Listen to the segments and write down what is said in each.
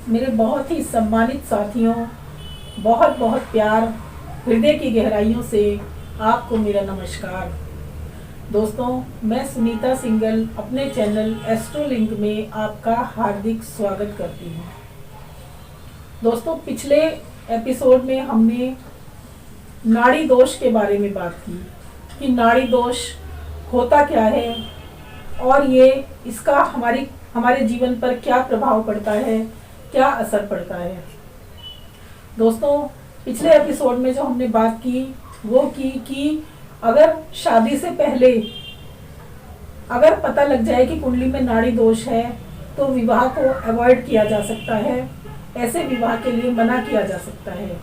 मेरे बहुत ही सम्मानित साथियों, बहुत बहुत प्यार, हृदय की गहराइयों से आपको मेरा नमस्कार। दोस्तों, मैं सुनीता सिंगल अपने चैनल एस्ट्रोलिंक में आपका हार्दिक स्वागत करती हूँ। दोस्तों, पिछले एपिसोड में हमने नाड़ी दोष के बारे में बात की कि नाड़ी दोष होता क्या है और ये इसका हमारे जीवन पर क्या प्रभाव पड़ता है, क्या असर पड़ता है। दोस्तों, पिछले एपिसोड में जो हमने बात की वो की कि अगर शादी से पहले अगर पता लग जाए कि कुंडली में नाड़ी दोष है तो विवाह को अवॉइड किया जा सकता है, ऐसे विवाह के लिए मना किया जा सकता है।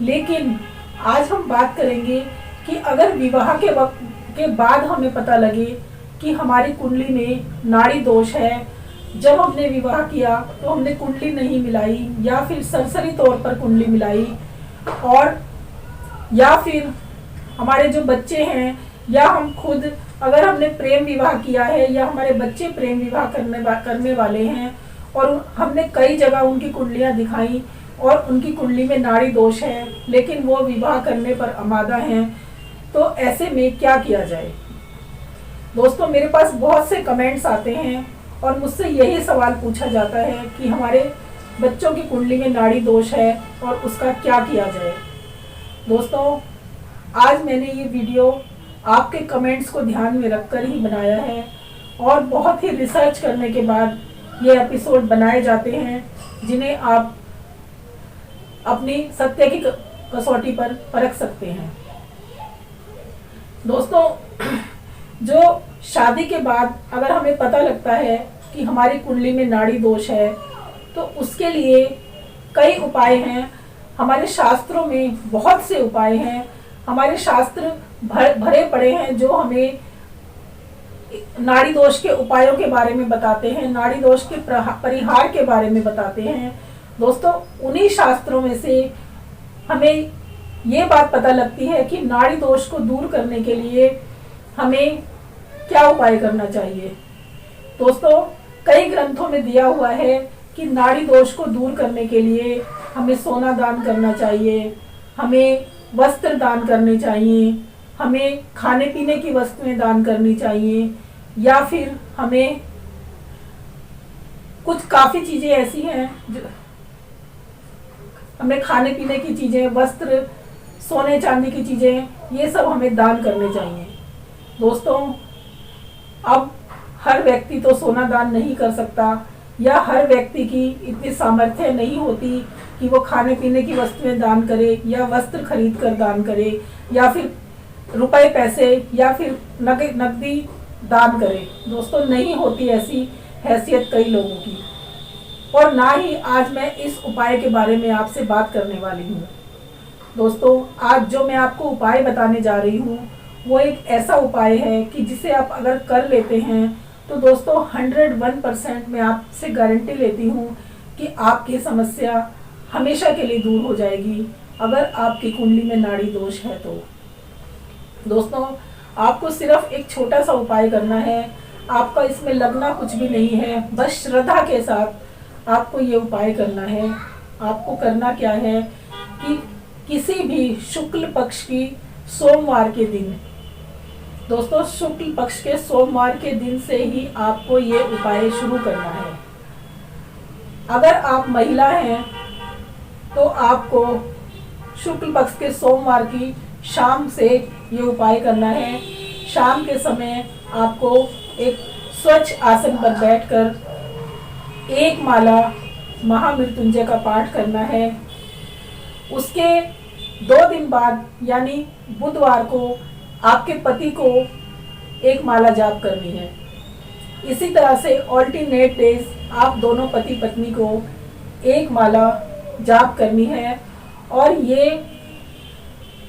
लेकिन आज हम बात करेंगे कि अगर विवाह के वक्त के बाद हमें पता लगे कि हमारी कुंडली में नाड़ी दोष है, जब हमने विवाह किया तो हमने कुंडली नहीं मिलाई या फिर सरसरी तौर पर कुंडली मिलाई, और या फिर हमारे जो बच्चे हैं या हम खुद अगर हमने प्रेम विवाह किया है या हमारे बच्चे प्रेम विवाह करने वाले हैं और हमने कई जगह उनकी कुंडलियां दिखाई और उनकी कुंडली में नाड़ी दोष है लेकिन वो विवाह करने पर आमादा हैं, तो ऐसे में क्या किया जाए। दोस्तों, मेरे पास बहुत से कमेंट्स आते हैं और मुझसे यही सवाल पूछा जाता है कि हमारे बच्चों की कुंडली में नाड़ी दोष है और उसका क्या किया जाए। दोस्तों, आज मैंने ये वीडियो आपके कमेंट्स को ध्यान में रखकर ही बनाया है और बहुत ही रिसर्च करने के बाद ये एपिसोड बनाए जाते हैं जिन्हें आप अपनी सत्य की कसौटी पर परख सकते हैं। दोस्तों, जो शादी के बाद अगर हमें पता लगता है कि हमारी कुंडली में नाड़ी दोष है तो उसके लिए कई उपाय हैं। हमारे शास्त्रों में बहुत से उपाय हैं, हमारे शास्त्र भरे पड़े हैं जो हमें नाड़ी दोष के उपायों के बारे में बताते हैं, नाड़ी दोष के परिहार के बारे में बताते हैं। दोस्तों, उन्हीं शास्त्रों में से हमें ये बात पता लगती है कि नाड़ी दोष को दूर करने के लिए हमें क्या उपाय करना चाहिए। दोस्तों, कई ग्रंथों में दिया हुआ है कि नाड़ी दोष को दूर करने के लिए हमें सोना दान करना चाहिए, हमें वस्त्र दान करने चाहिए, हमें खाने पीने की वस्तुएं दान करनी चाहिए, या फिर हमें कुछ काफ़ी चीज़ें ऐसी हैं जो हमें खाने पीने की चीज़ें, वस्त्र, सोने चांदी की चीज़ें, ये सब हमें दान करने चाहिए। दोस्तों, अब हर व्यक्ति तो सोना दान नहीं कर सकता या हर व्यक्ति की इतनी सामर्थ्य नहीं होती कि वो खाने पीने की वस्तुएं दान करे या वस्त्र खरीद कर दान करे या फिर रुपए पैसे या फिर नकदी दान करे। दोस्तों, नहीं होती ऐसी हैसियत कई लोगों की, और ना ही आज मैं इस उपाय के बारे में आपसे बात करने वाली हूँ। दोस्तों, आज जो मैं आपको उपाय बताने जा रही हूँ वो एक ऐसा उपाय है कि जिसे आप अगर कर लेते हैं तो दोस्तों 101% मैं आपसे गारंटी लेती हूँ कि आपकी समस्या हमेशा के लिए दूर हो जाएगी अगर आपकी कुंडली में नाड़ी दोष है तो। दोस्तों, आपको सिर्फ एक छोटा सा उपाय करना है, आपका इसमें लगना कुछ भी नहीं है, बस श्रद्धा के साथ आपको ये उपाय करना है। आपको करना क्या है कि किसी भी शुक्ल पक्ष की सोमवार के दिन, दोस्तों शुक्ल पक्ष के सोमवार के दिन से ही आपको ये उपाय शुरू करना है। अगर आप महिला हैं तो आपको शुक्ल पक्ष के सोमवार की शाम से ये उपाय करना है। शाम के समय आपको एक स्वच्छ आसन पर बैठकर एक माला महामृत्युंजय का पाठ करना है। उसके 2 दिन बाद यानी बुधवार को आपके पति को एक माला जाप करनी है। इसी तरह से ऑल्टरनेट डेज आप दोनों पति पत्नी को एक माला जाप करनी है। और ये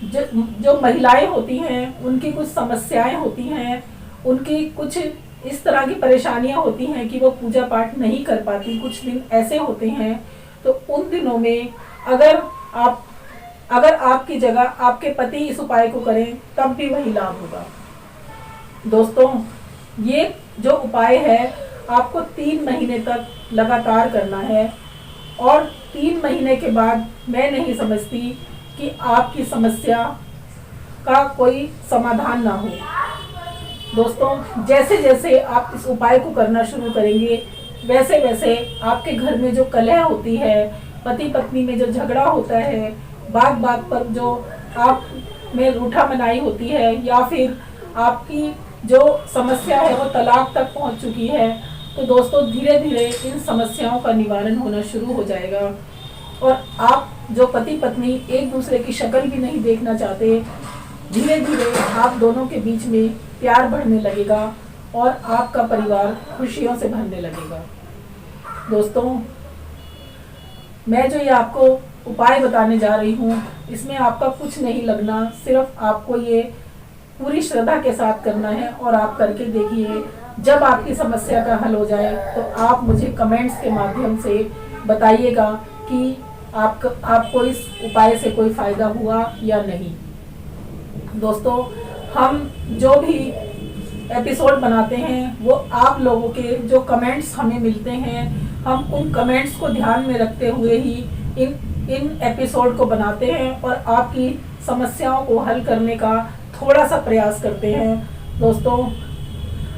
जो महिलाएं होती हैं उनकी कुछ समस्याएं होती हैं, उनकी कुछ इस तरह की परेशानियां होती हैं कि वो पूजा पाठ नहीं कर पाती, कुछ दिन ऐसे होते हैं, तो उन दिनों में अगर आपकी जगह आपके पति इस उपाय को करें तब भी वही लाभ होगा। दोस्तों, ये जो उपाय है आपको 3 महीने तक लगातार करना है और 3 महीने के बाद मैं नहीं समझती कि आपकी समस्या का कोई समाधान ना हो। दोस्तों, जैसे जैसे आप इस उपाय को करना शुरू करेंगे, वैसे वैसे आपके घर में जो कलह होती है, पति पत्नी में जो झगड़ा होता है, बात बात पर जो आप में रूठा मनाई होती है, या फिर आपकी जो समस्या है वो तलाक तक पहुंच चुकी है, तो दोस्तों धीरे धीरे इन समस्याओं का निवारण होना शुरू हो जाएगा। और आप जो पति पत्नी एक दूसरे की शक्ल भी नहीं देखना चाहते, धीरे धीरे आप दोनों के बीच में प्यार बढ़ने लगेगा और आपका परिवार खुशियों से भरने लगेगा। दोस्तों, मैं जो ये आपको उपाय बताने जा रही हूँ, इसमें आपका कुछ नहीं लगना, सिर्फ आपको ये पूरी श्रद्धा के साथ करना है और आप करके देखिए। जब आपकी समस्या का हल हो जाए तो आप मुझे कमेंट्स के माध्यम से बताइएगा कि आपको इस उपाय से कोई फायदा हुआ या नहीं। दोस्तों, हम जो भी एपिसोड बनाते हैं वो आप लोगों के जो कमेंट्स हमें मिलते हैं, हम उन कमेंट्स को ध्यान में रखते हुए ही इन एपिसोड को बनाते हैं और आपकी समस्याओं को हल करने का थोड़ा सा प्रयास करते हैं। दोस्तों,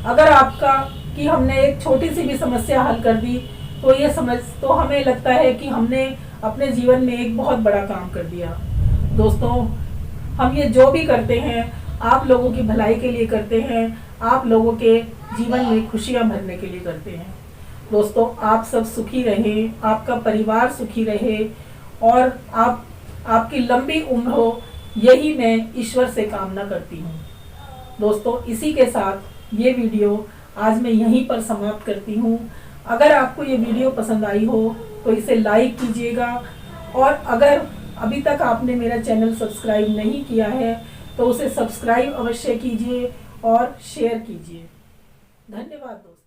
अगर आपका कि हमने एक छोटी सी भी समस्या हल कर दी तो हमें लगता है कि हमने अपने जीवन में एक बहुत बड़ा काम कर दिया। दोस्तों, हम ये जो भी करते हैं आप लोगों की भलाई के लिए करते हैं, आप लोगों के जीवन में खुशियां भरने के लिए करते हैं। दोस्तों, आप सब सुखी रहें, आपका परिवार सुखी रहे और आपकी लंबी उम्र हो, यही मैं ईश्वर से कामना करती हूँ। दोस्तों, इसी के साथ ये वीडियो आज मैं यहीं पर समाप्त करती हूँ। अगर आपको ये वीडियो पसंद आई हो तो इसे लाइक कीजिएगा, और अगर अभी तक आपने मेरा चैनल सब्सक्राइब नहीं किया है तो उसे सब्सक्राइब अवश्य कीजिए और शेयर कीजिए। धन्यवाद दोस्तों।